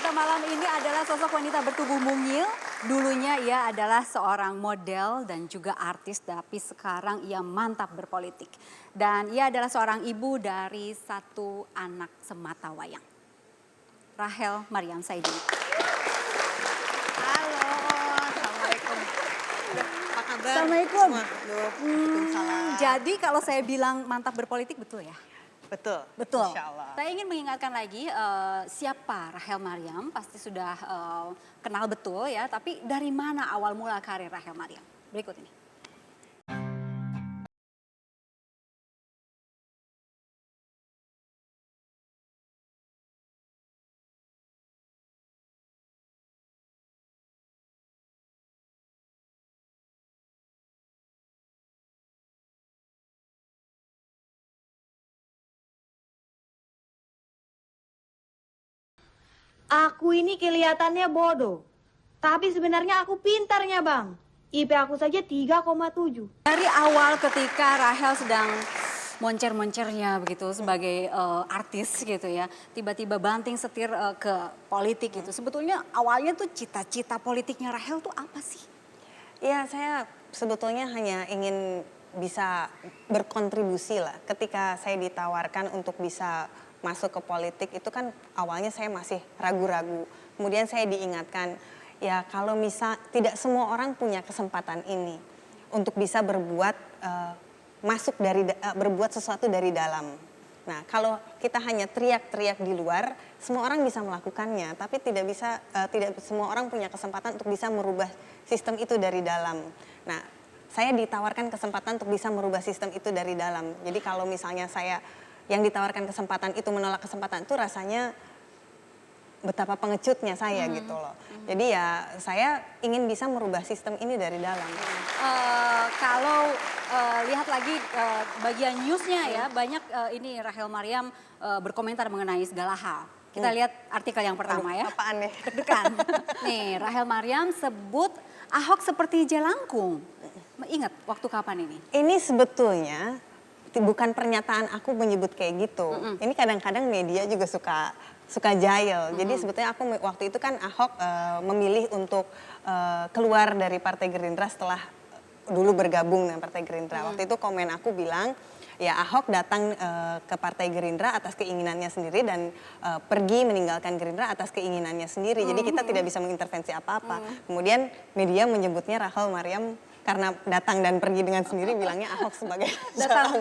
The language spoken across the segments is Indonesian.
kita malam ini adalah sosok wanita bertubuh mungil. Dulunya ia adalah seorang model dan juga artis, tapi sekarang ia mantap berpolitik. Dan ia adalah seorang ibu dari satu anak sematawayang. Rahel Maryam Saidi. Halo, Assalamualaikum. Apa kabar? Assalamualaikum. Waalaikumsalam. Jadi kalau saya bilang mantap berpolitik betul ya? Betul. Betul. Insya Allah. Saya ingin mengingatkan lagi siapa Rahel Maryam, pasti sudah kenal betul ya. Tapi dari mana awal mula karir Rahel Maryam? Berikut ini. Aku ini kelihatannya bodoh. Tapi sebenarnya aku pintarnya, Bang. IP aku saja 3,7. Dari awal ketika Rahel sedang moncer-moncernya begitu sebagai artis gitu ya. Tiba-tiba banting setir ke politik gitu. Sebetulnya awalnya tuh cita-cita politiknya Rahel tuh apa sih? Ya, saya sebetulnya hanya ingin bisa berkontribusi lah. Ketika saya ditawarkan untuk bisa masuk ke politik itu kan awalnya saya masih ragu-ragu. Kemudian saya diingatkan, ya kalau misal tidak semua orang punya kesempatan ini untuk bisa berbuat berbuat sesuatu dari dalam. Nah, kalau kita hanya teriak-teriak di luar, semua orang bisa melakukannya, tapi tidak semua orang punya kesempatan untuk bisa merubah sistem itu dari dalam. Nah, saya ditawarkan kesempatan untuk bisa merubah sistem itu dari dalam. Jadi kalau misalnya saya yang ditawarkan kesempatan itu menolak kesempatan itu rasanya betapa pengecutnya saya gitu loh. Jadi ya saya ingin bisa merubah sistem ini dari dalam. Kalau lihat lagi bagian newsnya ya, banyak ini Rahel Maryam berkomentar mengenai segala hal. Kita lihat artikel yang pertama. Aduh, ya. apaan nih? Deg-degan. Nih, Rahel Maryam sebut Ahok seperti jelangkung. Ingat waktu kapan ini? Ini sebetulnya bukan pernyataan aku menyebut kayak gitu. Ini kadang-kadang media juga suka jahil. Jadi sebetulnya aku waktu itu kan Ahok memilih untuk keluar dari Partai Gerindra setelah dulu bergabung dengan Partai Gerindra. Waktu itu komen aku bilang, ya Ahok datang ke Partai Gerindra atas keinginannya sendiri dan pergi meninggalkan Gerindra atas keinginannya sendiri. Jadi kita tidak bisa mengintervensi apa-apa. Kemudian media menyebutnya Rahel Maryam karena datang dan pergi dengan sendiri bilangnya Ahok sebagai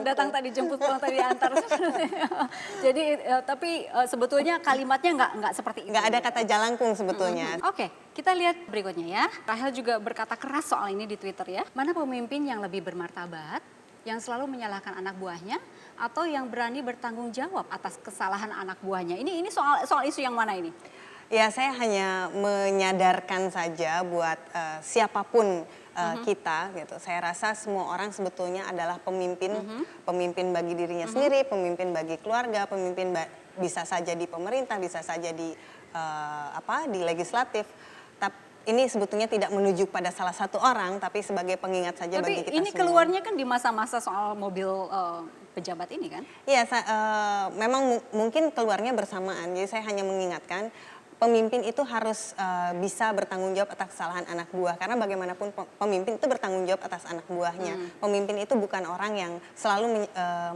datang tadi jemput pulang tadi antar. Jadi tapi sebetulnya kalimatnya nggak seperti itu. nggak ada kata jalangkung sebetulnya. Oke, kita lihat berikutnya ya. Rahel juga berkata keras soal ini di Twitter ya. Mana pemimpin yang lebih bermartabat, yang selalu menyalahkan anak buahnya, atau yang berani bertanggung jawab atas kesalahan anak buahnya? Ini soal isu yang mana ini? Ya, saya hanya menyadarkan saja buat siapapun kita gitu. Saya rasa semua orang sebetulnya adalah pemimpin, pemimpin bagi dirinya sendiri, pemimpin bagi keluarga, pemimpin bisa saja di pemerintah, bisa saja di di legislatif. Tapi ini sebetulnya tidak menuju pada salah satu orang, tapi sebagai pengingat saja bagi kita semua. Tapi ini keluarnya kan di masa-masa soal mobil pejabat ini kan? Iya, memang mungkin keluarnya bersamaan. Jadi saya hanya mengingatkan pemimpin itu harus bisa bertanggung jawab atas kesalahan anak buah. Karena bagaimanapun pemimpin itu bertanggung jawab atas anak buahnya. Pemimpin itu bukan orang yang selalu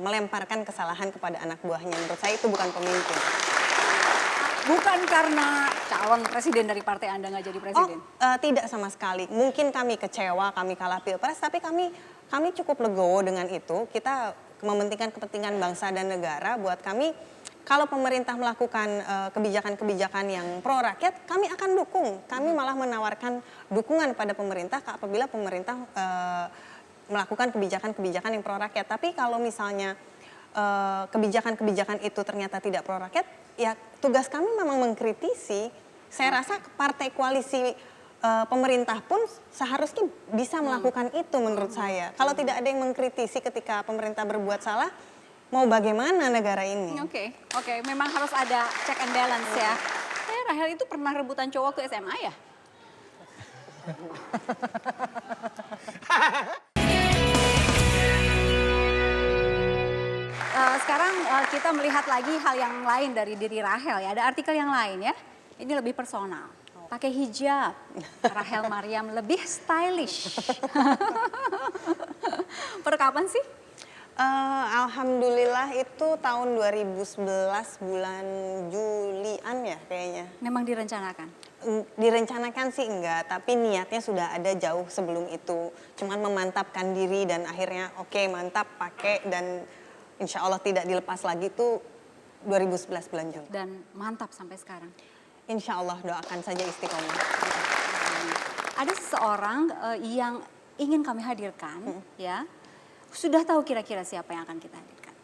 melemparkan kesalahan kepada anak buahnya. Menurut saya itu bukan pemimpin. Bukan karena calon presiden dari partai Anda nggak jadi presiden? Tidak sama sekali. Mungkin kami kecewa, kami kalah pilpres, tapi kami cukup legowo dengan itu. Kita mementingkan kepentingan bangsa dan negara. Buat kami, kalau pemerintah melakukan kebijakan-kebijakan yang pro rakyat, kami akan dukung. Kami malah menawarkan dukungan pada pemerintah apabila pemerintah melakukan kebijakan-kebijakan yang pro rakyat. Tapi kalau misalnya kebijakan-kebijakan itu ternyata tidak pro rakyat, ya tugas kami memang mengkritisi. Saya rasa partai koalisi pemerintah pun seharusnya bisa melakukan itu menurut saya. Kalau tidak ada yang mengkritisi ketika pemerintah berbuat salah, mau bagaimana negara ini? Oke, memang harus ada check and balance ya. Rahel itu pernah rebutan cowok ke SMA ya? Sekarang kita melihat lagi hal yang lain dari diri Rahel ya. Ada artikel yang lain ya. Ini lebih personal. Pakai hijab, Rahel Mariam lebih stylish. Per kapan sih? Alhamdulillah itu tahun 2011 bulan Julian ya kayaknya. Memang direncanakan? Direncanakan sih enggak, tapi niatnya sudah ada jauh sebelum itu. Cuman memantapkan diri dan akhirnya oke, mantap pakai dan insya Allah tidak dilepas lagi itu 2011 bulan Juli. Dan mantap sampai sekarang? Insya Allah doakan saja istiqomah. Ada seseorang yang ingin kami hadirkan, ya. Sudah tahu kira-kira siapa yang akan kita hadirkan?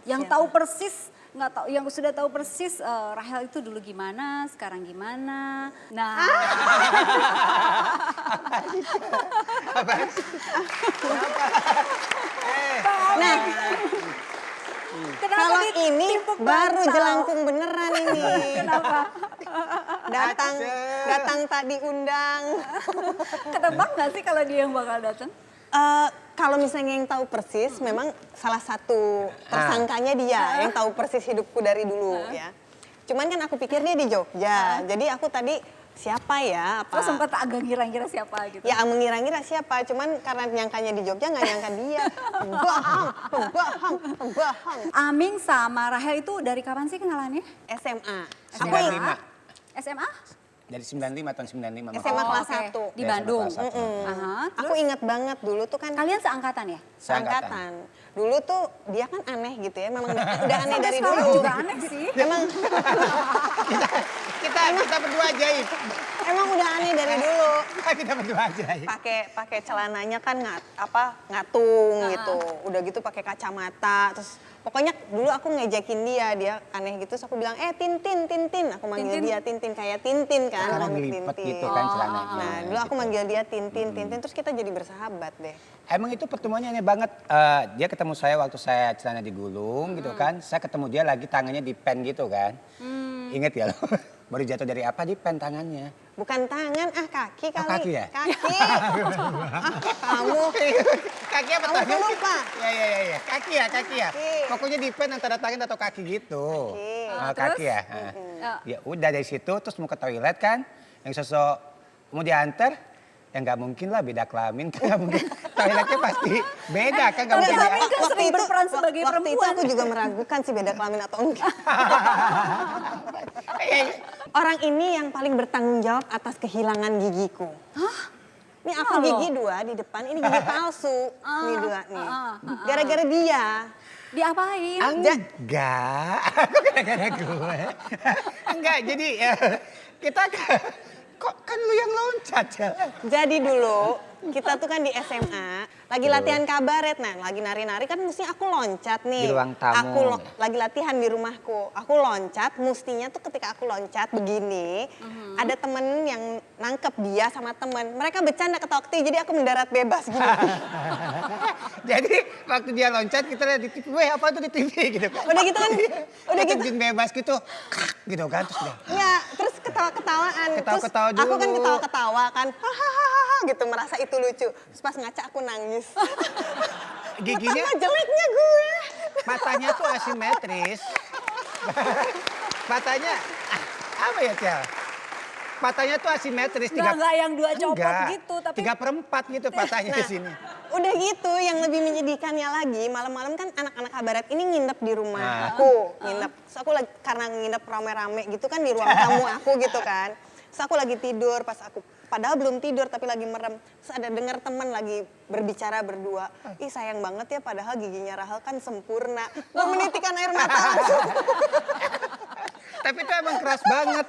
Yang Siapa? tahu persis, nggak tahu, yang sudah tahu persis Rahel itu dulu gimana, sekarang gimana. Nah, Nah, kenapa kalau di- ini timpuk baru bantal? jelangkung beneran ini. Kenapa? Datang tadi undang. Ketebak nggak sih kalau dia yang bakal datang? Kalau misalnya yang tahu persis, memang salah satu tersangkanya dia yang tahu persis hidupku dari dulu ya. Cuman kan aku pikir dia di Jogja, jadi aku tadi siapa ya? Terus sempat agak ngira-ngira siapa gitu. Ya mengira-ngira siapa, cuman karena nyangkanya di Jogja nggak nyangka dia. Pembahang. Aming sama Rahel itu dari kapan sih kenalannya? SMA. SMA? 95. SMA? Dari 95 tahun 95. SMA kelas oke. 1. Di Dari Bandung. SMA kelas 1. Aha, Aku inget banget dulu tuh kan Kalian seangkatan ya? seangkatan. Dulu tuh dia kan aneh gitu ya, memang udah aneh Sampai dari sekarang dulu. juga aneh sih. Emang Kita berdua ajaib. emang udah aneh dari dulu. Kita berdua ajaib. Pakai celananya kan ngatung gitu. Udah gitu pakai kacamata, terus pokoknya dulu aku ngejekin dia aneh gitu, terus aku bilang, Tintin. Aku manggil Tintin? dia Tintin, kayak Tintin kan, Karena komik ngelipet Tintin. gitu kan celananya. Nah, dulu aku manggil dia Tintin, terus kita jadi bersahabat deh. Emang itu pertemuannya aneh banget. Dia ketemu saya waktu saya celana digulung gitu kan. Saya ketemu dia lagi tangannya di pen gitu kan. Ingat ya lo? Baru jatuh dari apa di pen tangannya. Bukan tangan, kaki kali. kaki ya? Kaki. Kamu. Kaki apa Kamu tangan? lupa. Ya. Kaki ya. Kaki. Pokoknya di pen antara tangan atau kaki gitu. Kaki. Nah, Terus? kaki ya. Nah. Ya udah dari situ terus mau ke toilet kan. Yang sosok mau diantar. Ya nggak mungkin lah beda kelamin kan nggak mungkin. Toiletnya pasti beda kan nggak Kalau mungkin. Samin kan sering berperan sebagai waktu itu perempuan. aku juga meragukan sih beda kelamin atau enggak. Orang ini yang paling bertanggung jawab atas kehilangan gigiku. Ini aku Halo. gigi 2 di depan, ini gigi palsu. Ini 2 nih. Gara-gara dia. Diapain? Enggak, aku gara-gara gue. Enggak, jadi kita kok kan lu yang loncat ya. Jadi dulu kita tuh kan di SMA lagi latihan kabaret, nah lagi nari-nari kan mesti aku loncat nih. Di ruang tamu. Aku lagi latihan di rumahku, aku loncat, mestinya tuh ketika aku loncat begini, ada temen yang nangkep dia sama temen, mereka bercanda ketawa-ketiwi, jadi aku mendarat bebas gini. Jadi waktu dia loncat kita lihat di TV, weh apa tuh di TV gitu kan. Udah gitu kan, udah gitu. Terjun bebas gitu, gitu kan. Terus dia, Ya, terus ketawa-ketawaan. Ketawa-ketawa Terus aku kan dulu. ketawa-ketawa kan, hahaha gitu, merasa itu lucu. Terus pas ngaca aku nangis. giginya, Betapa jeleknya gue. matanya tuh asimetris. Matanya, apa ya Tia? Matanya tuh asimetris. Nggak yang dua copot Enggak, gitu, tapi 3/4 gitu patahnya di sini. Udah gitu, yang lebih menyedihkannya lagi, malam-malam kan anak-anak kabaret ini nginep di rumah Nah. aku. Nginep, terus aku lagi, karena nginep rame-rame gitu kan di ruang tamu aku gitu kan. Terus aku lagi tidur, padahal belum tidur tapi lagi merem. Terus ada dengar teman lagi berbicara berdua. Ih sayang banget ya padahal giginya Rahel kan sempurna. Gue menitikan air mata langsung. Tapi itu emang keras banget.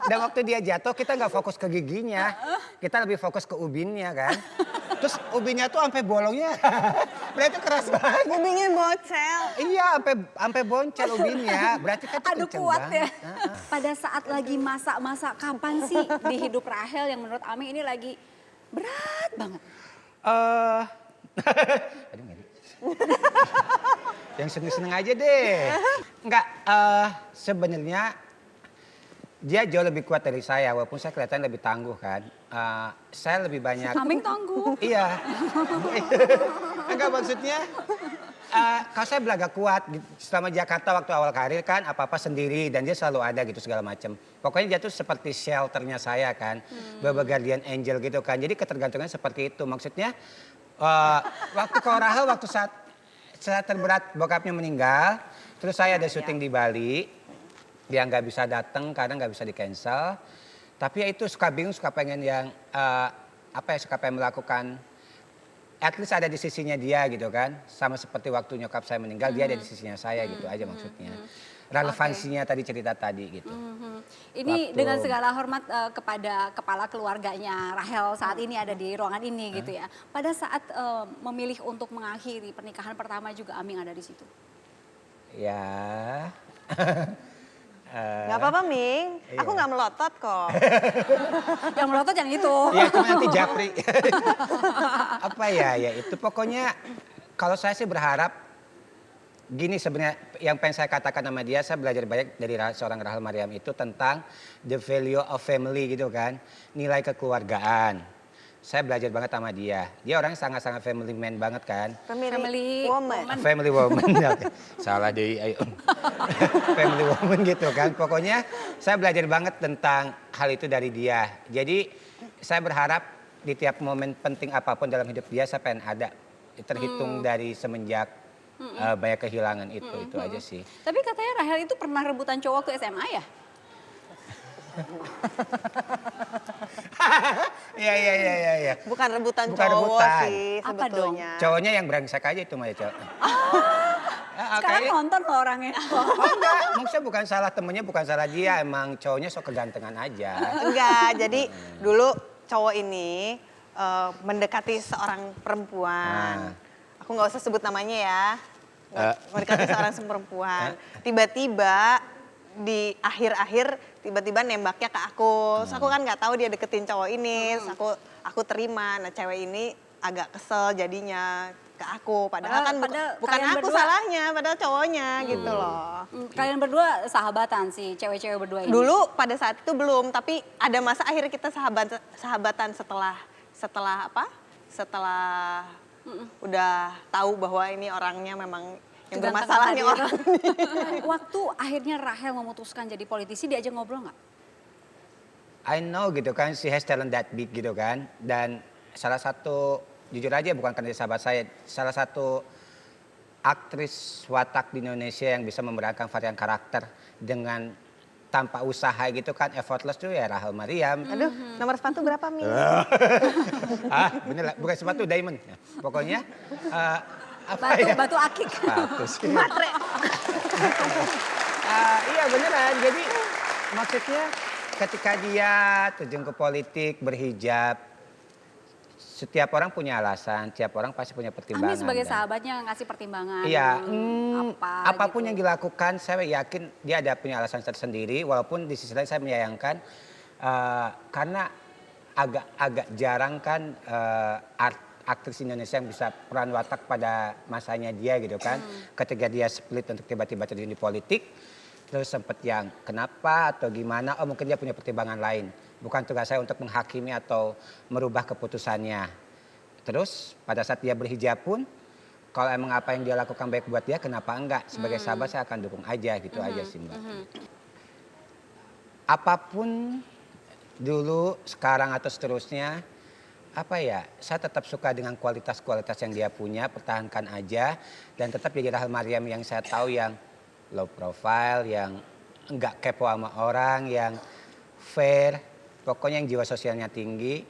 Dan waktu dia jatuh kita nggak fokus ke giginya. Kita lebih fokus ke ubinnya kan. Terus ubinnya tuh sampai bolongnya. Berarti keras banget. Ubinnya bocel. Iya, sampai boncel ubinnya. Berarti kan itu aduh kenceng kuat ya. banget. Pada saat lagi masa-masa kapan sih di hidup Rahel yang menurut Ami ini lagi berat banget? Aduh, nggak di. Yang seneng-seneng aja deh. Enggak, sebenarnya dia jauh lebih kuat dari saya, walaupun saya kelihatan lebih tangguh kan. Saya lebih banyak. Aming tangguh. Iya. Enggak maksudnya, kalau saya belaga kuat selama Jakarta waktu awal karir kan apa-apa sendiri dan dia selalu ada gitu segala macam. Pokoknya dia tuh seperti shelternya saya kan, Baba Guardian Angel gitu kan. Jadi ketergantungan seperti itu. Maksudnya waktu Ko Rahel waktu saat terberat bokapnya meninggal, terus saya ada syuting di Bali, dia nggak bisa datang karena nggak bisa di cancel. Tapi ya itu suka bingung, suka pengen yang suka pengen melakukan. At least ada di sisinya dia gitu kan. Sama seperti waktu nyokap saya meninggal, dia ada di sisinya saya gitu aja maksudnya. Relevansinya tadi cerita tadi gitu. Ini dengan segala hormat kepada kepala keluarganya Rahel saat ini ada di ruangan ini gitu ya. Pada saat memilih untuk mengakhiri pernikahan pertama juga Aming ada di situ. Ya. Gak apa-apa Ming, aku gak melotot kok. Yang melotot yang itu. Iya cuma nanti japri. Apa ya itu pokoknya kalau saya sih berharap gini sebenarnya yang pengen saya katakan sama dia, saya belajar banyak dari seorang Rahel Mariam itu tentang the value of family gitu kan. Nilai kekeluargaan. Saya belajar banget sama dia. Dia orangnya sangat-sangat family man banget kan. Family woman. Family woman. Salah deh, ayo. Family woman gitu kan. Pokoknya saya belajar banget tentang hal itu dari dia. Jadi saya berharap di tiap momen penting apapun dalam hidup dia saya pengen ada. Terhitung dari semenjak banyak kehilangan itu aja sih. Tapi katanya Rahel itu pernah rebutan cowok waktu SMA ya? Iya. Bukan rebutan Bukan cowok rebutan. sih Apa sebetulnya. Cowoknya yang brengsek aja itu mah ya cowok. Sekarang nonton loh orangnya. Oh enggak, maksudnya bukan salah temennya, bukan salah dia. Emang cowoknya sok kegantengan aja. Enggak, jadi dulu cowok ini mendekati seorang perempuan. Aku nggak usah sebut namanya ya. Mendekati seorang perempuan. Tiba-tiba di akhir-akhir tiba-tiba nembaknya ke aku. Terus aku kan nggak tahu dia deketin cowok ini. Terus aku terima. Nah cewek ini agak kesel jadinya ke aku. Padahal kan bukan aku salahnya, padahal cowoknya gitu loh. Kalian berdua sahabatan sih, cewek-cewek berdua ini? Dulu pada saat itu belum, tapi ada masa akhirnya kita sahabatan setelah apa? Setelah udah tahu bahwa ini orangnya memang yang bermasalah nih orang. Waktu akhirnya Rahel memutuskan jadi politisi, diajak ngobrol nggak? I know gitu kan, she has talent that big gitu kan. Dan salah satu, jujur aja bukan karena dia sahabat saya, salah satu aktris watak di Indonesia yang bisa memerankan varian karakter dengan tanpa usaha gitu kan, effortless tuh ya Rahel Mariam. Aduh, nomor sepatu berapa Mi? Bener lah, bukan sepatu, diamond. Pokoknya Batu akik. Batu sih. Matre. Iya beneran, jadi maksudnya ketika dia terjun ke politik, berhijab, setiap orang punya alasan, setiap orang pasti punya pertimbangan. Ami sebagai sahabatnya ngasih pertimbangan. Iya, gitu. apapun yang dilakukan saya yakin dia ada punya alasan tersendiri, walaupun di sisi lain saya menyayangkan karena agak jarang kan aktris Indonesia yang bisa peran watak pada masanya dia gitu kan. Ketika dia split untuk tiba-tiba terjun di politik, terus sempet yang kenapa atau gimana, oh mungkin dia punya pertimbangan lain. Bukan tugas saya untuk menghakimi atau merubah keputusannya. Terus pada saat dia berhijab pun, kalau emang apa yang dia lakukan baik buat dia, kenapa enggak? Sebagai sahabat saya akan dukung aja gitu aja sih Mbak. Apapun dulu, sekarang atau seterusnya, saya tetap suka dengan kualitas-kualitas yang dia punya, pertahankan aja. Dan tetap jadi Rahel Mariam yang saya tahu yang low profile, yang enggak kepo sama orang, yang fair. Pokoknya yang jiwa sosialnya tinggi.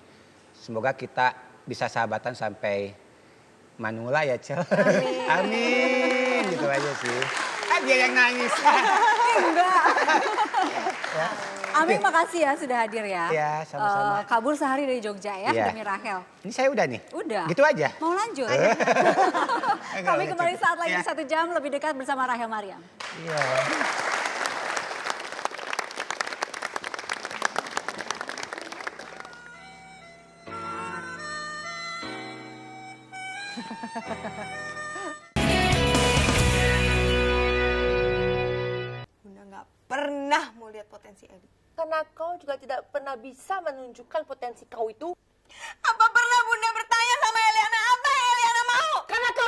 Semoga kita bisa sahabatan sampai manula ya Cel. Amin. Amin. Gitu aja sih. Dia yang nangis. Enggak. Amin, makasih ya sudah hadir ya. Iya, sama-sama. Kabur sehari dari Jogja ya demi Rahel. Ini saya udah nih. Udah. Gitu aja. Mau lanjut? Kami kembali saat lagi 1 jam lebih dekat bersama Rahel Mariam. Iya. Bunda nggak pernah mau lihat potensi Eli. Karena kau juga tidak pernah bisa menunjukkan potensi kau itu. Apa pernah Bunda bertanya sama Eliana apa yang Eliana mau? Karena kau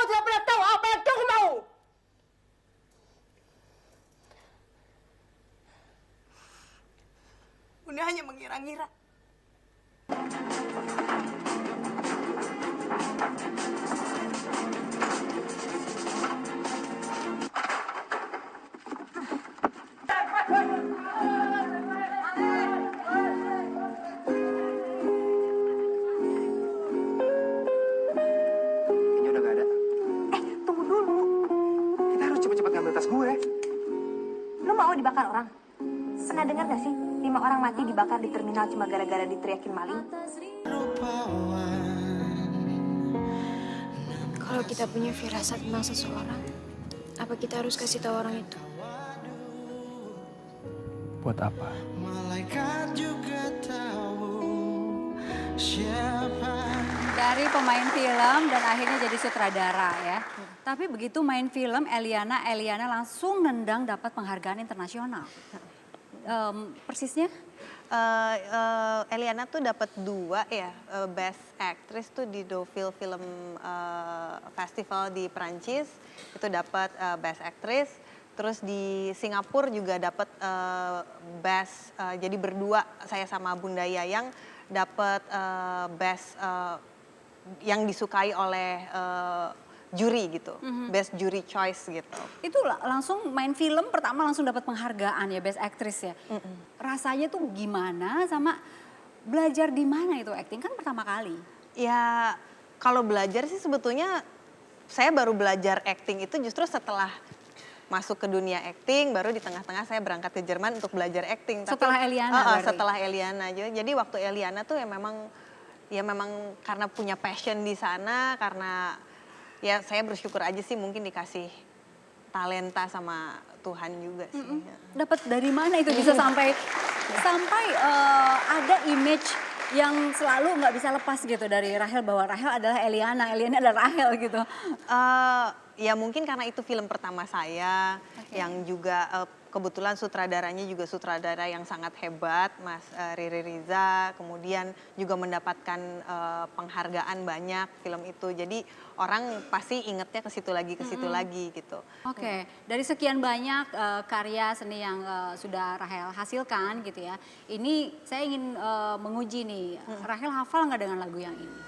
Bunda hanya mengira-ngira. Kayaknya udah gak ada. Tunggu dulu. Kita harus cepet-cepet ngambil tas gue. Lu mau dibakar orang? Pernah dengar gak sih 5 orang mati dibakar di terminal cuma gara-gara diteriakin maling? Kalau kita punya firasat tentang seseorang, apa kita harus kasih tahu orang itu? Buat apa? Dari pemain film dan akhirnya jadi sutradara ya. Tapi begitu main film Eliana langsung nendang dapat penghargaan internasional. Persisnya? Eliana tuh dapat 2 ya, Best Actress tuh di Deauville Film Festival di Perancis, itu dapat Best Actress. Terus di Singapura juga dapat Best, jadi berdua saya sama Bunda Yayang dapat Best yang disukai oleh juri gitu, Best Jury Choice gitu. Itu langsung main film pertama langsung dapat penghargaan ya Best Actress ya. Rasanya tuh gimana sama belajar di mana itu acting kan pertama kali? Ya kalau belajar sih sebetulnya saya baru belajar acting itu justru setelah masuk ke dunia acting, baru di tengah-tengah saya berangkat ke Jerman untuk belajar acting. Setelah Eliana berarti? Setelah Eliana. Jadi waktu Eliana tuh ya memang karena punya passion di sana, karena ya saya bersyukur aja sih mungkin dikasih talenta sama Tuhan juga sih. Dapat dari mana itu bisa sampai ada image yang selalu nggak bisa lepas gitu dari Rachel bahwa Rachel adalah Eliana adalah Rachel gitu. Ya mungkin karena itu film pertama saya, yang juga kebetulan sutradaranya juga sutradara yang sangat hebat, Mas Riri Riza, kemudian juga mendapatkan penghargaan banyak film itu. Jadi orang pasti ingetnya ke situ lagi gitu. Oke, dari sekian banyak karya seni yang sudah Rachel hasilkan gitu ya. Ini saya ingin menguji nih, Rachel hafal nggak dengan lagu yang ini?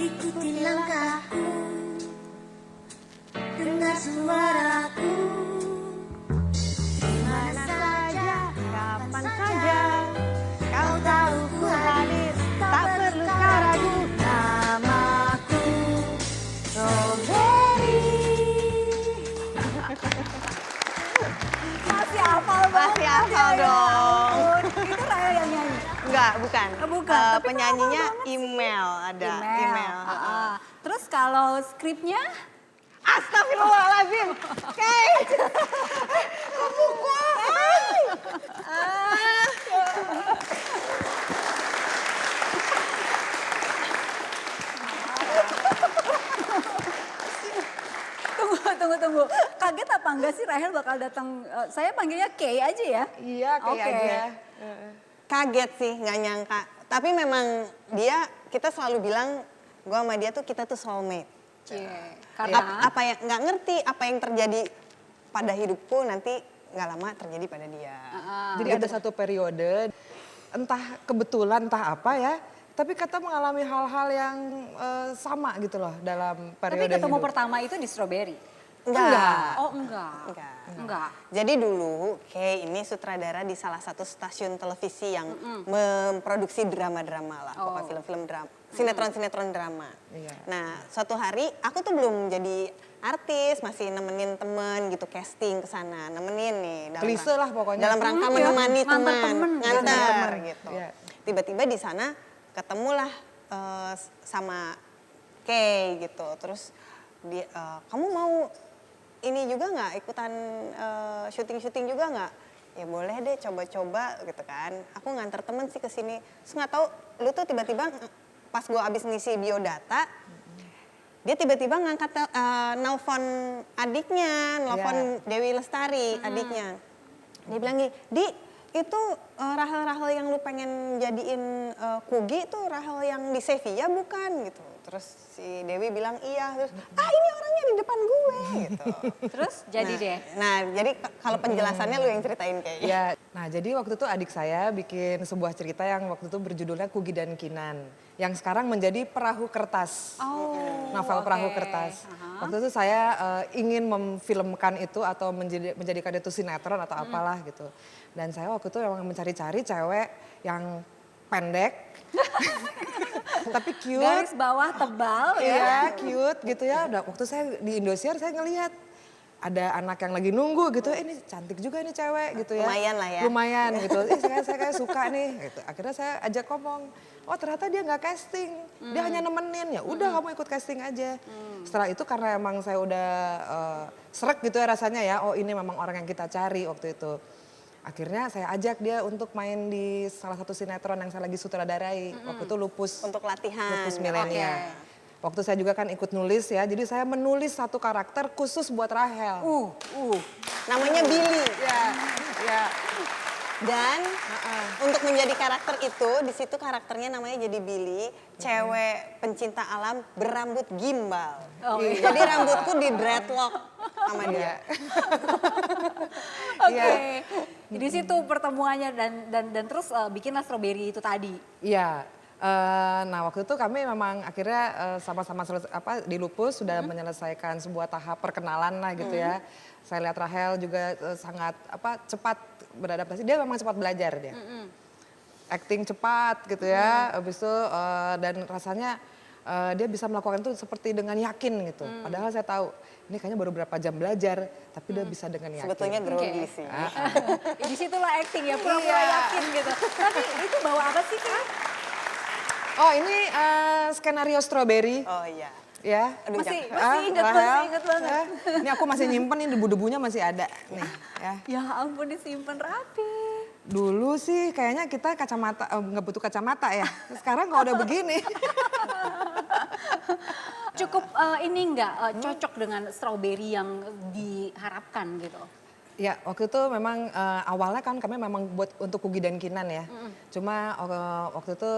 Ikuti langkahku, dengar suaraku, di mana saja, kapan saja, kau tahu ku hadir, tak perlu kau ragu, namaku Strawberry. Masih hafal banget. Masih hafal dong. Itu Rachel yang nyanyi? Enggak, bukan. Bukan, tapi penyanyinya hafal banget. Email ada. Email. Terus kalau skripnya? Astagfirullahaladzim. Oke. Tunggu. Kaget apa enggak sih Rachel bakal datang? Saya panggilnya Kay aja ya? Iya, kayak Oke. aja. Kaget sih, nggak nyangka. Tapi memang kita selalu bilang, gue sama dia tuh kita tuh soulmate. Karena Apa yang nggak ngerti apa yang terjadi pada hidupku nanti nggak lama terjadi pada dia. Jadi ada satu periode, entah kebetulan entah apa ya, tapi kita mengalami hal-hal yang sama gitu loh dalam tapi periode ketemu hidup. pertama itu di Strawberry? Enggak. Oh enggak. Jadi dulu Kay ini sutradara di salah satu stasiun televisi yang memproduksi drama-drama lah, pokoknya film-film drama, sinetron-sinetron drama. Iya. Nah, suatu hari aku tuh belum jadi artis, masih nemenin temen gitu, casting ke sana, nemenin nih. Klise lah pokoknya. Dalam rangka Iya, menemani nganter teman, temen. nganter gitu. Iya. Tiba-tiba di sana ketemulah sama Kay gitu, terus dia, kamu mau ini juga nggak ikutan syuting juga nggak? Ya boleh deh coba-coba gitu kan. Aku nganter temen sih ke sini. Terus nggak tahu lu tuh tiba-tiba pas gue abis ngisi biodata, dia tiba-tiba ngangkat nelfon adiknya, nelfon Dewi Lestari adiknya. Dia bilang gini, Di itu Rachel yang lu pengen jadiin Kugi itu Rahel yang di Sevilla bukan gitu. Terus si Dewi bilang iya, terus ini orangnya di depan gue gitu. Terus jadi deh. Nah jadi kalau penjelasannya lu yang ceritain kayaknya. Ya, nah jadi waktu itu adik saya bikin sebuah cerita yang waktu itu berjudulnya Kugi dan Kinan. Yang sekarang menjadi Perahu Kertas. Novel Perahu Kertas. Waktu itu saya ingin memfilmkan itu atau menjadikan itu sinetron atau apalah gitu. Dan saya waktu itu memang mencari-cari cewek yang pendek. Tapi cute. Garis bawah tebal ya. Iya, cute gitu ya. Udah waktu saya di Indosiar saya ngelihat ada anak yang lagi nunggu gitu. Ini cantik juga nih cewek gitu ya. Lumayan lah ya. Lumayan gitu. Saya kayak suka nih gitu. Akhirnya saya ajak ngomong. Oh ternyata dia nggak casting. Dia hanya nemenin. Ya udah kamu ikut casting aja. Setelah itu karena emang saya udah srek gitu ya rasanya ya. Oh ini memang orang yang kita cari waktu itu. Akhirnya saya ajak dia untuk main di salah satu sinetron yang saya lagi sutradarai. Waktu itu Lupus. Untuk latihan. Lupus Milenia. Waktu saya juga kan ikut nulis ya. Jadi saya menulis satu karakter khusus buat Rahel. Namanya Billy. Ya. Dan untuk menjadi karakter itu, di situ karakternya namanya jadi Billy, cewek pencinta alam berambut gimbal. Jadi rambutku di dreadlock sama dia. Oke. Di situ pertemuannya dan terus bikinlah Strawberry itu tadi. Iya. Nah waktu itu kami memang akhirnya sama-sama di Lupus sudah menyelesaikan sebuah tahap perkenalan lah gitu ya. Saya lihat Rahel juga sangat cepat beradaptasi. Dia memang cepat belajar dia. Acting cepat gitu ya. Habis itu dan rasanya dia bisa melakukan itu seperti dengan yakin gitu. Padahal saya tahu ini kayaknya baru berapa jam belajar, tapi dia bisa dengan yakin. Sebetulnya grogi sih. Di situlah acting ya, pura-pura yakin gitu. Tapi itu bawa apa sih Kak? Oh ini skenario Strawberry. Oh iya. Ya. Masih Rahel. inget banget. Ini aku masih nyimpen nih debu-debunya masih ada nih ya. Ya ampun disimpan rapi. Dulu sih kayaknya kita kacamata nggak butuh kacamata ya. Sekarang kalau udah begini. Cukup ini enggak cocok dengan Strawberry yang diharapkan gitu. Ya waktu itu memang awalnya kan kami memang buat untuk Kugi dan Kinan ya. Cuma waktu itu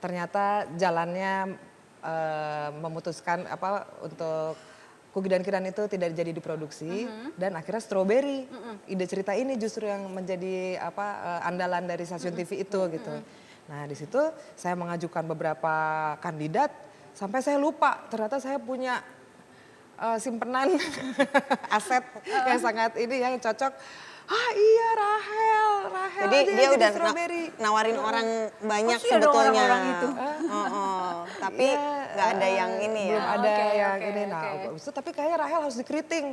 ternyata jalannya memutuskan untuk Kugi dan Kinan itu tidak jadi diproduksi dan akhirnya Strawberry ide cerita ini justru yang menjadi andalan dari stasiun TV itu gitu. Nah di situ saya mengajukan beberapa kandidat sampai saya lupa ternyata saya punya simpenan aset yang sangat ini yang cocok. Iya Rahel Jadi dia udah Strawberry. nawarin orang banyak Pasti ada sebetulnya. orang-orang itu. Tapi nggak ada yang ini ya. Belum ada yang oke, ini. Nah, oke. abis itu tapi kayaknya Rahel harus dikeriting.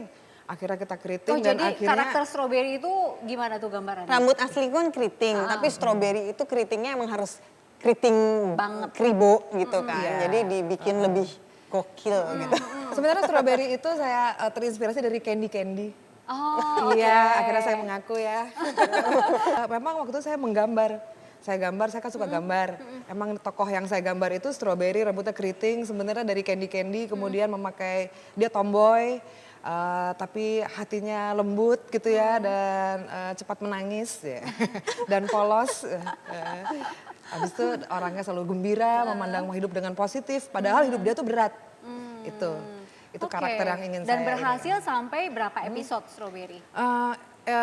Akhirnya kita keriting Oh dan jadi akhirnya karakter Strawberry itu gimana tuh gambarannya? Rambut asli kan keriting, tapi Strawberry itu keritingnya emang harus keriting Banget. kribo gitu kan. Iya. Jadi dibikin lebih gokil gitu. sebenarnya Strawberry itu saya terinspirasi dari Candy. Oh Iya, akhirnya saya mengaku ya. Memang waktu itu saya menggambar. Saya kan suka gambar. Emang tokoh yang saya gambar itu Strawberry, rambutnya keriting, sebenarnya dari Candy, kemudian memakai, dia tomboy, tapi hatinya lembut gitu ya, dan cepat menangis ya. Dan polos. Habis itu orangnya selalu gembira, memandang hidup dengan positif, padahal hidup dia tuh berat. Itu karakter yang ingin Dan saya berhasil sampai berapa episode Strawberry?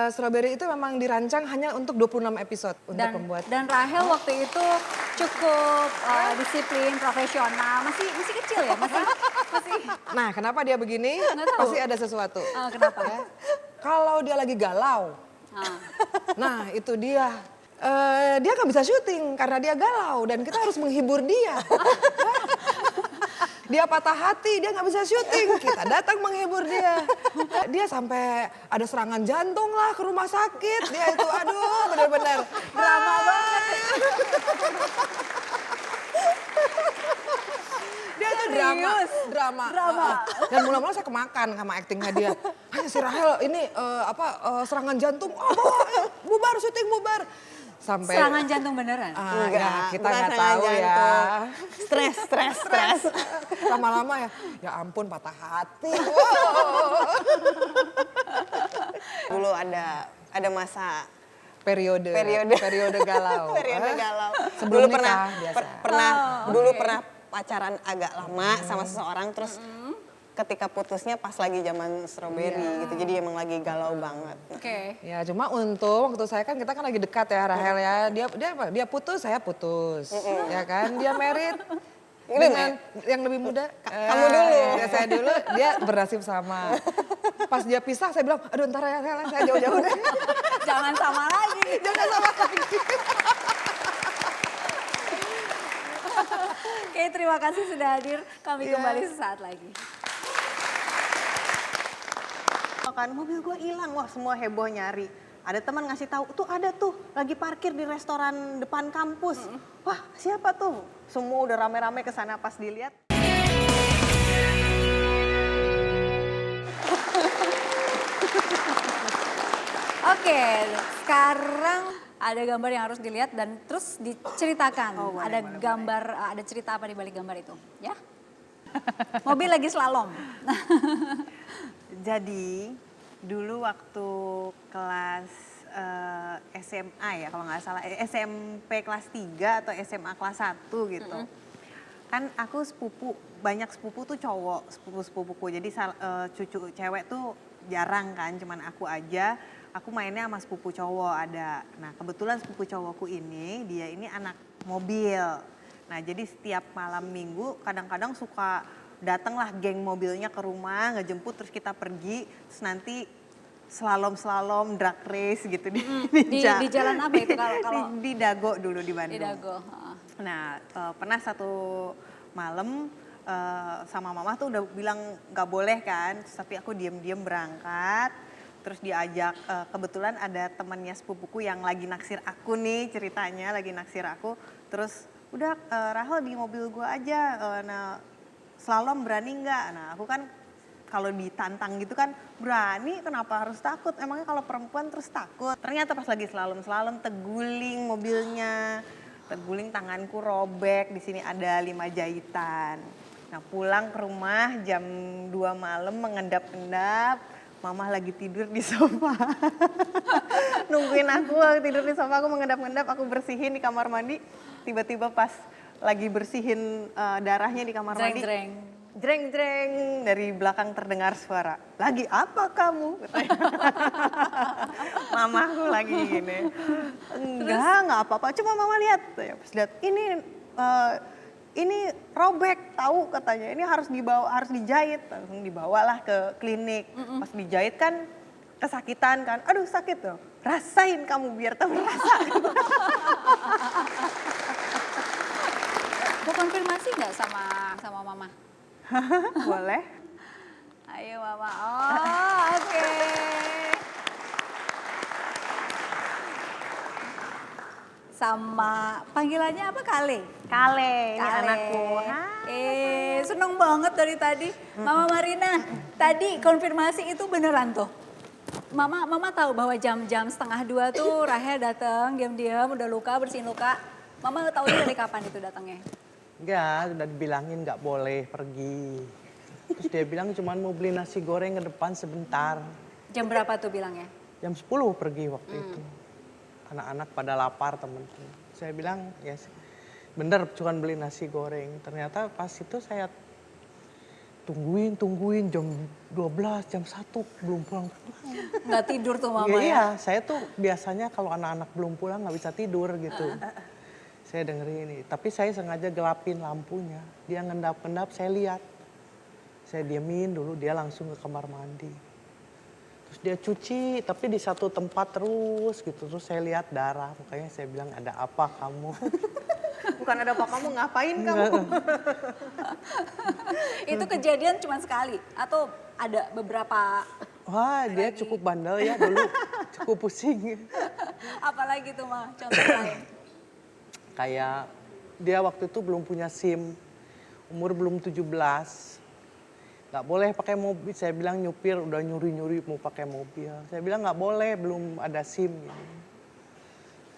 Strawberry itu memang dirancang hanya untuk 26 episode untuk membuat. Dan Rahel waktu itu cukup disiplin, profesional, masih kecil ya, masih. Nah, kenapa dia begini? Nggak tahu. Pasti ada sesuatu. Kenapa? Ya. Kalau dia lagi galau, nah itu dia. Dia nggak bisa syuting karena dia galau dan kita harus menghibur dia. Dia patah hati, dia nggak bisa syuting. Kita datang menghibur dia. Dia sampai ada serangan jantung lah ke rumah sakit. Dia itu, aduh benar-benar drama banget. Dia itu drama. Dan mula-mula saya kemakan sama aktingnya dia. Hanya si Rahel ini serangan jantung. Bubar syuting bubar. Sampai Serangan jantung beneran? Enggak, kita bukan nggak serangan tahu ya. jantung. Stres. Lama-lama ya ampun patah hati. Dulu ada masa periode galau. Periode galau. Sebelum Dulu nikah biasa. Dulu pernah pacaran agak lama sama seseorang, terus ketika putusnya pas lagi zaman strawberry gitu. Jadi emang lagi galau banget. Oke. Ya cuma untung waktu saya kan kita kan lagi dekat ya Rahel ya. Dia putus, saya putus. Ya kan, dia married dengan yang lebih muda. Kamu dulu. Ya, saya dulu, dia bernasib sama. Pas dia pisah saya bilang, aduh ntar ya Rahel, saya jauh-jauh deh. Jangan sama lagi. Jangan sama lagi. Oke, terima kasih sudah hadir. Kami kembali sesaat lagi. Kan mobil gue hilang, wah semua heboh nyari. Ada teman ngasih tahu, tuh ada tuh lagi parkir di restoran depan kampus. Wah siapa tuh? Semua udah rame-rame ke sana pas dilihat. Oke, sekarang ada gambar yang harus dilihat dan terus diceritakan. Ada cerita apa di balik gambar itu, ya? Mobil lagi slalom. Jadi dulu waktu kelas SMA ya kalau nggak salah, SMP kelas 3 atau SMA kelas 1 gitu. Kan aku banyak sepupu tuh cowok, sepupu-sepupuku. Jadi cucu cewek tuh jarang kan, cuman aku aja. Aku mainnya sama sepupu cowok ada. Nah kebetulan sepupu cowokku dia ini anak mobil. Nah jadi setiap malam minggu kadang-kadang suka datanglah geng mobilnya ke rumah, ngejemput terus kita pergi, terus nanti slalom drag race gitu di jalan apa itu kalau di Dago dulu di Bandung. Di Dago. Nah pernah satu malam sama mama tuh udah bilang nggak boleh kan, terus tapi aku diam-diam berangkat, terus diajak kebetulan ada temannya sepupuku yang lagi naksir aku nih ceritanya, lagi naksir aku, terus udah Rahel di mobil gua aja, slalom berani nggak? Nah aku kan kalau ditantang gitu kan berani, kenapa harus takut? Emangnya kalau perempuan terus takut? Ternyata pas lagi slalom terguling mobilnya, terguling tanganku robek, di sini ada 5 jahitan. Nah pulang ke rumah jam 2 malam mengendap-endap, mama lagi tidur di sofa. Nungguin aku tidur di sofa, aku mengendap-endap, aku bersihin di kamar mandi, tiba-tiba pas lagi bersihin darahnya di kamar mandi. Jreng-jreng dari belakang terdengar suara. Lagi apa kamu? Mamaku lagi gini. Enggak apa-apa. Cuma mama lihat. Pas lihat ini robek tahu katanya. Ini harus dijahit. Langsung dibawalah ke klinik. Pas dijahit kan kesakitan kan. Aduh sakit tuh. Rasain kamu biar tahu rasa. Mau konfirmasi nggak sama mama? Boleh. Ayo mama. Oh oke. Sama panggilannya apa Kale? Kale, ini anakku. Seneng banget dari tadi. Mama Marina, tadi konfirmasi itu beneran tuh? Mama tahu bahwa jam-jam 1:30 tuh Rahel datang diam-diam udah luka, bersihin luka. Mama tahu dari kapan itu datangnya? Enggak, udah dibilangin nggak boleh pergi. Terus dia bilang cuman mau beli nasi goreng ke depan sebentar. Jam berapa tuh bilangnya? Jam 10 pergi waktu itu. Anak-anak pada lapar teman-teman. Saya bilang ya bener cuman beli nasi goreng. Ternyata pas itu saya tungguin jam 12, jam 1 belum pulang-pulang. Nggak tidur tuh mama ya? Iya, saya tuh biasanya kalau anak-anak belum pulang nggak bisa tidur gitu. Saya dengerin ini, tapi saya sengaja gelapin lampunya. Dia ngendap-ngendap, saya lihat. Saya diamin dulu, dia langsung ke kamar mandi. Terus dia cuci, tapi di satu tempat terus gitu. Terus saya lihat darah, makanya saya bilang ada apa kamu? Bukan ada apa kamu, ngapain kamu? Itu kejadian cuma sekali atau ada beberapa? Wah dia cukup bandel ya dulu, cukup pusing. Apalagi tuh mah, contoh lain? Kayak dia waktu itu belum punya SIM, umur belum 17. Nggak boleh pakai mobil, saya bilang nyupir udah nyuri-nyuri mau pakai mobil. Saya bilang nggak boleh, belum ada SIM. Gitu.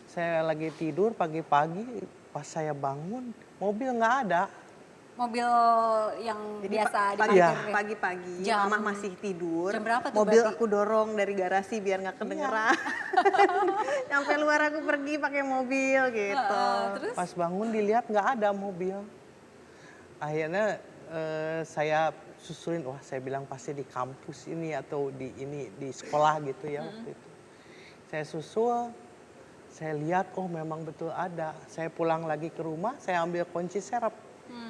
Saya lagi tidur pagi-pagi, pas saya bangun mobil nggak ada. Mobil yang Jadi biasa pagi- diparkir. pagi-pagi Jam- mama masih tidur. Jam berapa tuh Mobil berarti? aku dorong dari garasi biar nggak kedengeran. Sampai luar aku pergi pakai mobil gitu. Terus? Pas bangun dilihat nggak ada mobil. Akhirnya saya susulin, wah saya bilang pasti di kampus ini atau di sekolah gitu ya waktu itu. Saya susul, saya lihat oh memang betul ada. Saya pulang lagi ke rumah, saya ambil kunci serep.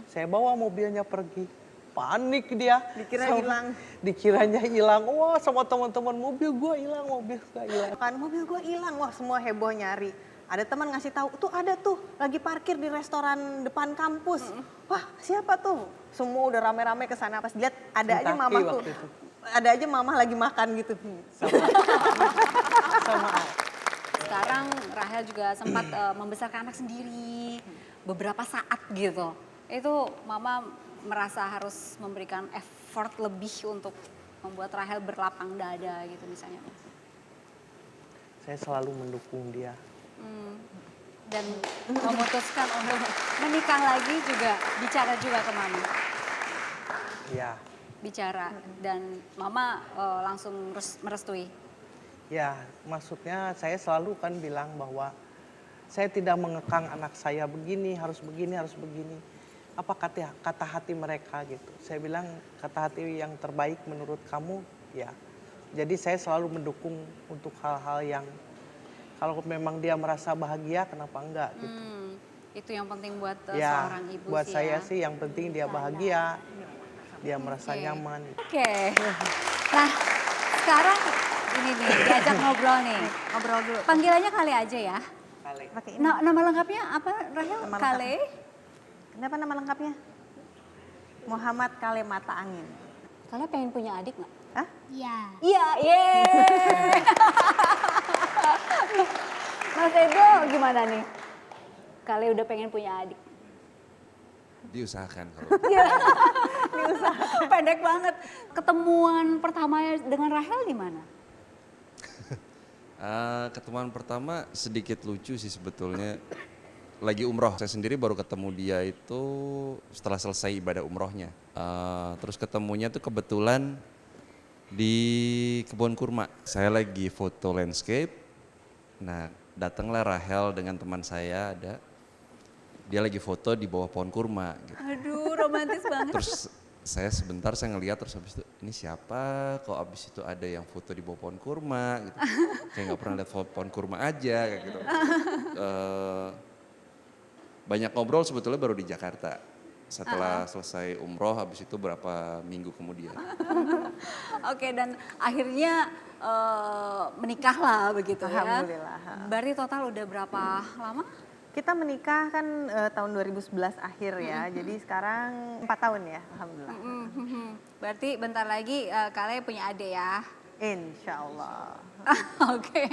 Saya bawa mobilnya pergi. Panik dia. Dikira hilang. Dikiranya hilang. Wah sama teman-teman mobil gua hilang, mobil gua hilang. Kan mobil gue hilang, wah semua heboh nyari. Ada teman ngasih tahu, tuh ada tuh lagi parkir di restoran depan kampus. Wah siapa tuh? Semua udah rame-rame ke sana. Pas dilihat ada aja Kentucky mamaku. waktu itu. Ada aja mamah lagi makan gitu. Sama Sekarang Rahel juga sempat membesarkan anak sendiri beberapa saat gitu. Itu mama merasa harus memberikan effort lebih untuk membuat Rahel berlapang dada gitu misalnya. saya selalu mendukung dia. Dan memutuskan untuk menikah lagi juga bicara juga ke mama. Ya, Bicara dan mama langsung merestui. ya maksudnya saya selalu kan bilang bahwa saya tidak mengekang anak saya begini, harus begini, harus begini. Apa kata hati mereka gitu. Saya bilang kata hati yang terbaik menurut kamu ya. Jadi saya selalu mendukung untuk hal-hal yang kalau memang dia merasa bahagia kenapa enggak gitu. Itu yang penting buat Ya, seorang ibu buat sih saya ya. sih yang penting dia bahagia, dia merasa nyaman. Oke. Nah, sekarang ini nih diajak ngobrol nih. Ngobrol dulu. Panggilannya Kale aja ya. Pakai ini. Nama lengkapnya apa Rahel? Nama Kale? Kenapa nama lengkapnya? Muhammad Kale Mata Angin. Kale pengen punya adik nggak? Hah? Iya. Iya, yeay. Mas Edo gimana nih? Kale udah pengen punya adik. Diusahakan kalau. Pendek banget. Ketemuan pertamanya dengan Rahel gimana? Ketemuan pertama sedikit lucu sih sebetulnya. Lagi umroh, saya sendiri baru ketemu dia itu setelah selesai ibadah umrohnya. Terus ketemunya tuh kebetulan di kebun kurma. Saya lagi foto landscape, nah datanglah Rahel dengan teman saya ada. Dia lagi foto di bawah pohon kurma. Gitu. Aduh, romantis banget. Terus saya sebentar saya ngeliat terus habis itu ini siapa? Kok habis itu ada yang foto di bawah pohon kurma? Gitu. Kayak nggak pernah lihat pohon kurma aja kayak gitu. Banyak ngobrol sebetulnya baru di Jakarta. Setelah selesai umroh, habis itu berapa minggu kemudian. Oke, dan akhirnya menikahlah begitu ya. Alhamdulillah. Berarti total udah berapa lama? Kita menikah kan tahun 2011 akhir ya. Jadi sekarang 4 tahun ya, alhamdulillah. Berarti bentar lagi Kale punya adik ya. Insya Allah. Oke.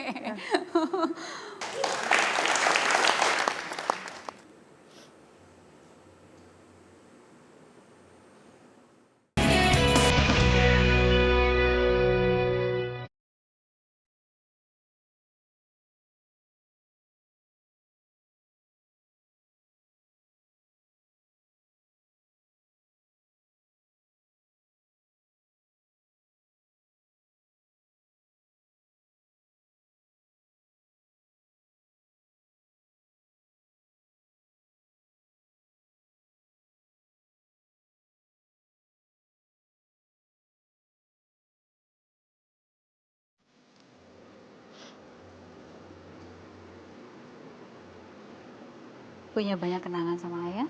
Punya banyak kenangan sama ayah?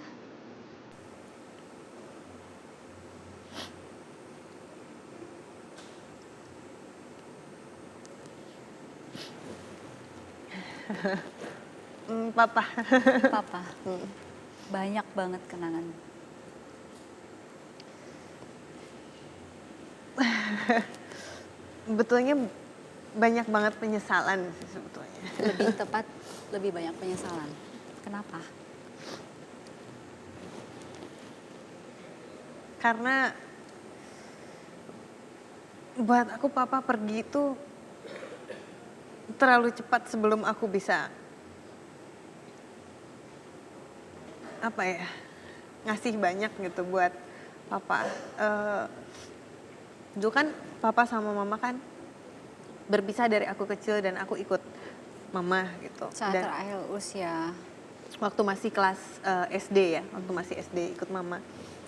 Papa. Papa. Banyak banget kenangan. Betulnya banyak banget penyesalan sih sebetulnya. Lebih tepat, lebih banyak penyesalan. Kenapa? Karena buat aku papa pergi itu terlalu cepat sebelum aku bisa apa ya ngasih banyak gitu buat papa. Dulu kan papa sama mama kan berpisah dari aku kecil dan aku ikut mama gitu. Saat Dan terakhir usia. waktu masih kelas SD ya, waktu masih SD ikut mama.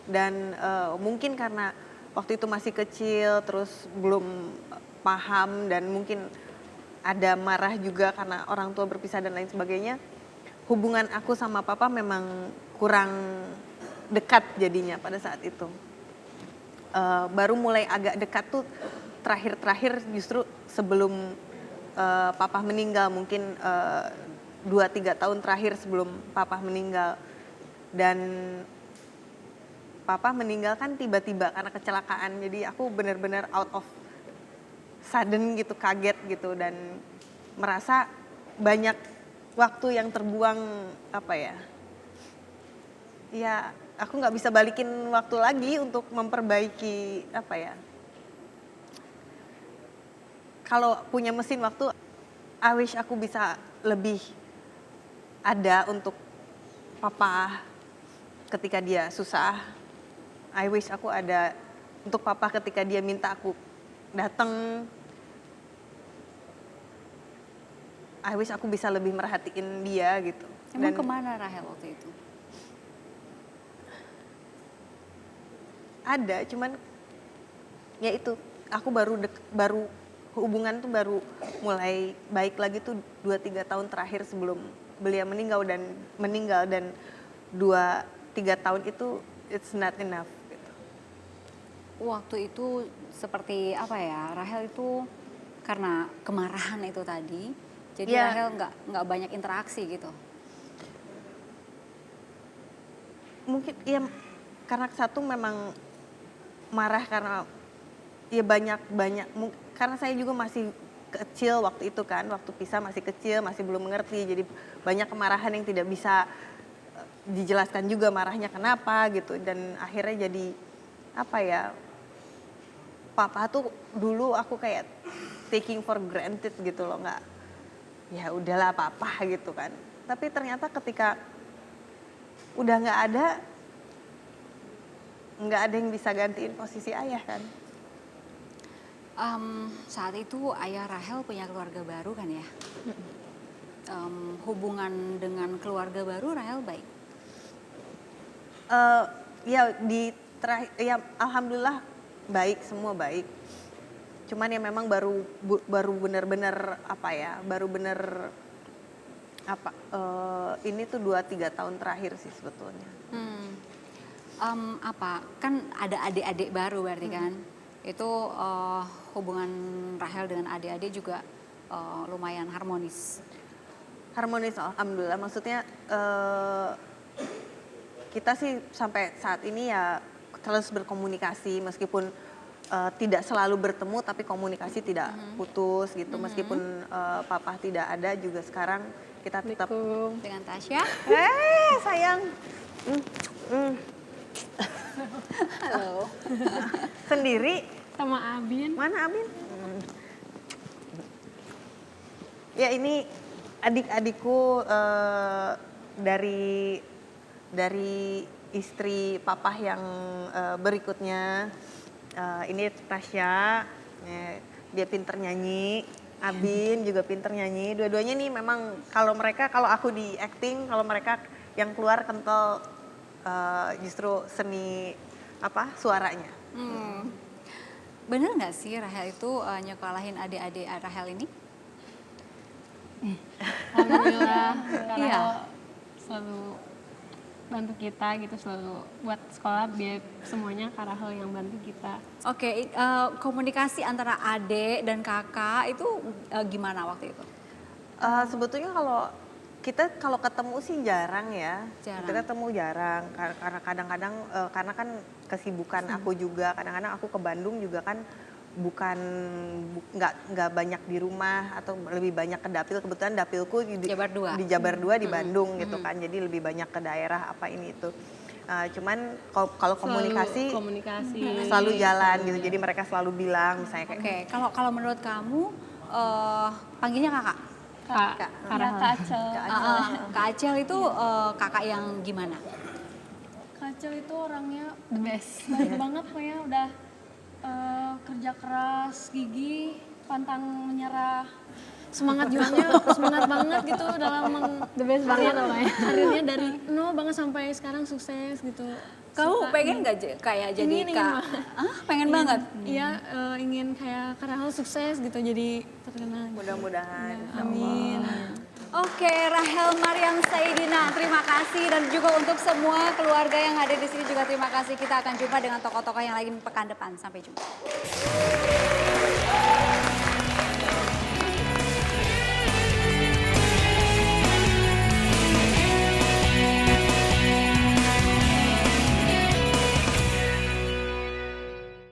Dan mungkin karena waktu itu masih kecil, terus belum paham dan mungkin ada marah juga karena orang tua berpisah dan lain sebagainya. Hubungan aku sama papa memang kurang dekat jadinya pada saat itu. Baru mulai agak dekat tuh terakhir-terakhir justru sebelum papa meninggal, mungkin 2-3 tahun terakhir sebelum papa meninggal. Dan papa meninggal kan tiba-tiba karena kecelakaan, jadi aku benar-benar out of sudden gitu, kaget gitu, dan merasa banyak waktu yang terbuang, apa ya, ya aku nggak bisa balikin waktu lagi untuk memperbaiki, apa ya, kalau punya mesin waktu, I wish aku bisa lebih ada untuk papa ketika dia susah. I wish aku ada untuk papa ketika dia minta aku datang. I wish aku bisa lebih merhatiin dia gitu. Emang kemana Rahel waktu itu? Ada, cuman ya itu, aku baru hubungan tuh baru mulai baik lagi tuh 2-3 tahun terakhir sebelum beliau meninggal dan 2-3 tahun itu it's not enough gitu. Waktu itu seperti apa ya, Rahel itu karena kemarahan itu tadi, jadi Ya. Rahel nggak banyak interaksi gitu. Mungkin ya karena satu memang marah karena ya banyak karena saya juga masih kecil waktu itu kan, waktu pisah masih kecil, masih belum mengerti, jadi banyak kemarahan yang tidak bisa dijelaskan juga marahnya kenapa gitu, dan akhirnya jadi apa ya, papa tuh dulu aku kayak taking for granted gitu loh, nggak, ya udahlah papa gitu kan, tapi ternyata ketika udah nggak ada yang bisa gantiin posisi ayah kan. Saat itu ayah Rahel punya keluarga baru kan ya? Hubungan dengan keluarga baru Rahel baik? Ya alhamdulillah baik, semua baik. Cuman ya memang baru benar-benar ini tuh 2-3 tahun terakhir sih sebetulnya. Kan ada adik-adik baru berarti kan? Itu hubungan Rahel dengan adik-adik juga lumayan harmonis. Harmonis alhamdulillah, maksudnya kita sih sampai saat ini ya terus berkomunikasi, meskipun tidak selalu bertemu tapi komunikasi tidak putus gitu, meskipun papa tidak ada juga sekarang kita tetap dengan Tasya. Sayang. Halo. Sendiri Sama Abin. mana Abin? Ya ini adik-adikku dari istri papa yang berikutnya. Ini Tasya, dia pinter nyanyi. Abin juga pinter nyanyi. Dua-duanya nih memang kalau aku di acting, kalau mereka yang keluar kental justru seni suaranya. Bener nggak sih Rahel itu nyekolahin adik-adik Rahel ini? Alhamdulillah, karena Iya. selalu bantu kita gitu, selalu buat sekolah, biar semuanya Kak Rahel yang bantu kita. Oke, komunikasi antara adik dan kakak itu gimana waktu itu? Sebetulnya kalau ketemu sih jarang ya. Jarang. Kita ketemu jarang karena kadang-kadang karena kan kesibukan aku juga. Kadang-kadang aku ke Bandung juga kan nggak banyak di rumah atau lebih banyak ke dapil. Kebetulan dapilku di Jabar 2 di Bandung gitu kan. Jadi lebih banyak ke daerah apa ini itu. Cuman kalau komunikasi selalu jalan gitu. Jadi mereka selalu bilang misalnya kayak. Oke, kalau menurut kamu panggilnya kakak? Kak Rahel. Kak Acel itu kakak yang gimana? Kak Acil itu orangnya the best, baik banget pokoknya udah kerja keras, gigih, pantang menyerah, semangat juangnya semangat banget gitu dalam The best banget pokoknya. karirnya dari nol banget sampai sekarang sukses gitu. Kamu pengen nggak kayak jadi Ingin Kak? Pengen banget? Iya, ingin kayak Kak Rahel sukses gitu jadi terkenal. Mudah-mudahan. Amin. Oke, Rahel Mariam Saidina, terima kasih dan juga untuk semua keluarga yang hadir di sini juga terima kasih. Kita akan jumpa dengan tokoh-tokoh yang lain pekan depan. Sampai jumpa.